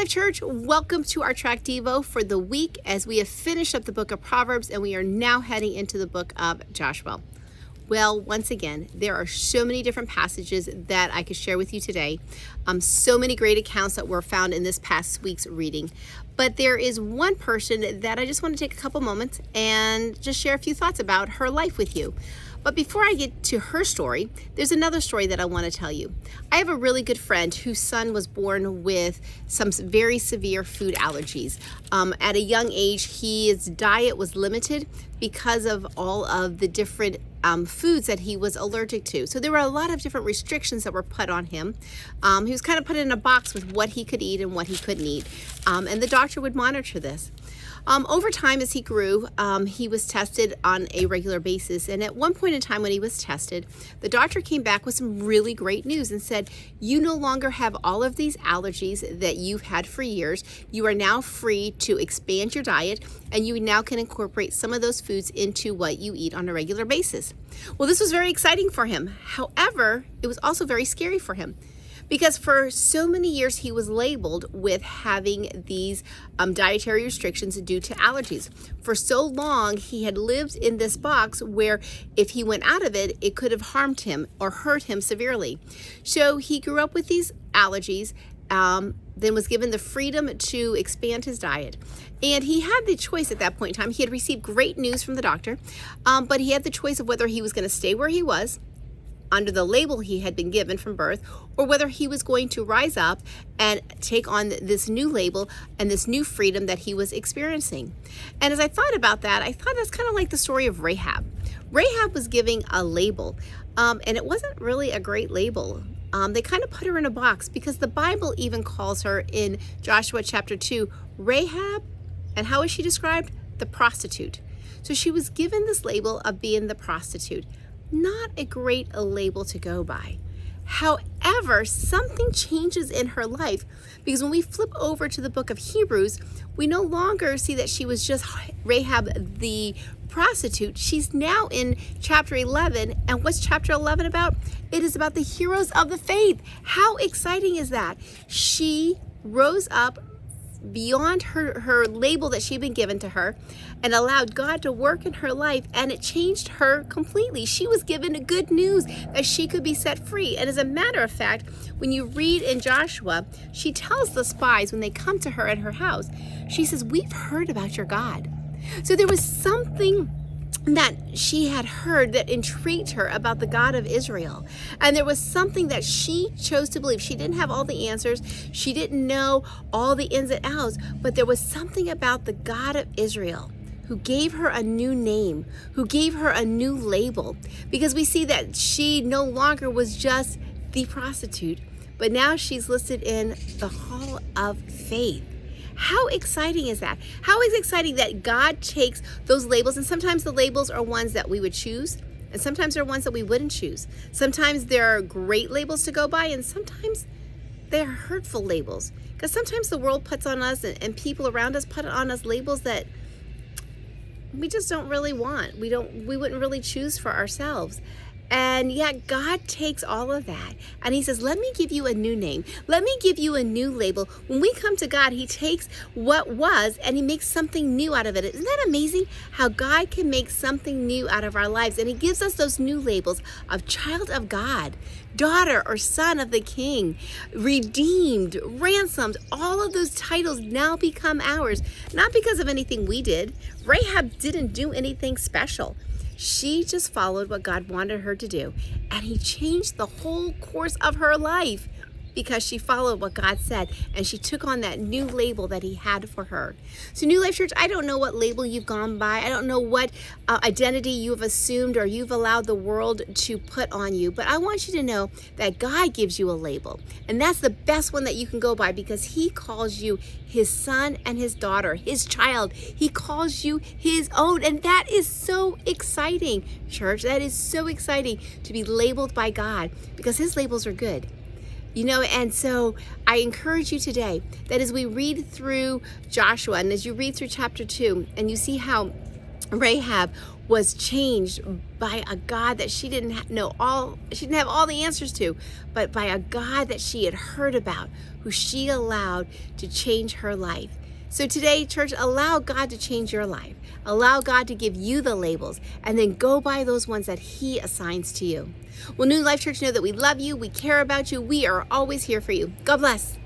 Life Church, welcome to our TRAC Devo for the week as we have finished up the book of Proverbs and we are now heading into the book of Joshua. Well, once again, there are so many different passages that I could share with you today. So many great accounts that were found in this past week's reading. But there is one person that I just want to take a couple moments and just share a few thoughts about her life with you. But before I get to her story, there's another story that I want to tell you. I have a really good friend whose son was born with some very severe food allergies. At a young age, his diet was limited because of all of the different foods that he was allergic to. So there were a lot of different restrictions that were put on him. He was kind of put in a box with what he could eat and what he couldn't eat. And the doctor would monitor this. Over time, as he grew, he was tested on a regular basis. And at one point in time when he was tested, the doctor came back with some really great news and said, you no longer have all of these allergies that you've had for years. You are now free to expand your diet, and you now can incorporate some of those foods into what you eat on a regular basis. Well, this was very exciting for him. However, it was also very scary for him, because for so many years he was labeled with having these dietary restrictions due to allergies. For so long he had lived in this box where if he went out of it, it could have harmed him or hurt him severely. So he grew up with these allergies, then was given the freedom to expand his diet. And he had the choice at that point in time. He had received great news from the doctor, but he had the choice of whether he was going to stay where he was under the label he had been given from birth, or whether he was going to rise up and take on this new label and this new freedom that he was experiencing. And as I thought about that, I thought that's kind of like the story of Rahab. Rahab was giving a label, and it wasn't really a great label. They kind of put her in a box because the Bible even calls her in Joshua chapter 2, Rahab, and how is she described? The prostitute. So she was given this label of being the prostitute. Not a great label to go by. However, something changes in her life, because when we flip over to the book of Hebrews, we no longer see that she was just Rahab the prostitute. She's now in chapter 11. And what's chapter 11 about? It is about the heroes of the faith. How exciting is that? She rose up beyond her label that she'd been given to her and allowed God to work in her life, and it changed her completely. She was given good news that she could be set free. And as a matter of fact, when you read in Joshua, she tells the spies when they come to her at her house, she says, we've heard about your God. So there was something that she had heard that intrigued her about the God of Israel. And there was something that she chose to believe. She didn't have all the answers. She didn't know all the ins and outs, but there was something about the God of Israel who gave her a new name, who gave her a new label, because we see that she no longer was just the prostitute, but now she's listed in the Hall of Faith. How exciting is that? How is it exciting that God takes those labels, and sometimes the labels are ones that we would choose, and sometimes they're ones that we wouldn't choose. Sometimes there are great labels to go by, and sometimes they're hurtful labels. Because sometimes the world puts on us and people around us put on us labels that we just don't really want. We wouldn't really choose for ourselves. And yet God takes all of that and he says, let me give you a new name. Let me give you a new label. When we come to God, he takes what was and he makes something new out of it. Isn't that amazing how God can make something new out of our lives? And he gives us those new labels of child of God, daughter or son of the King, redeemed, ransomed. All of those titles now become ours, not because of anything we did. Rahab didn't do anything special. She just followed what God wanted her to do, and he changed the whole course of her life because she followed what God said, and she took on that new label that he had for her. So New Life Church, I don't know what label you've gone by. I don't know what identity you've assumed or you've allowed the world to put on you, but I want you to know that God gives you a label, and that's the best one that you can go by because he calls you his son and his daughter, his child. He calls you his own, and that is so exciting, church. That is so exciting to be labeled by God because his labels are good. You know, and so I encourage you today that as we read through Joshua and as you read through chapter 2 and you see how Rahab was changed by a God that she didn't she didn't have all the answers to, but by a God that she had heard about, who she allowed to change her life. So today, church, allow God to change your life. Allow God to give you the labels, and then go by those ones that He assigns to you. Well, New Life Church, know that we love you, we care about you, we are always here for you. God bless.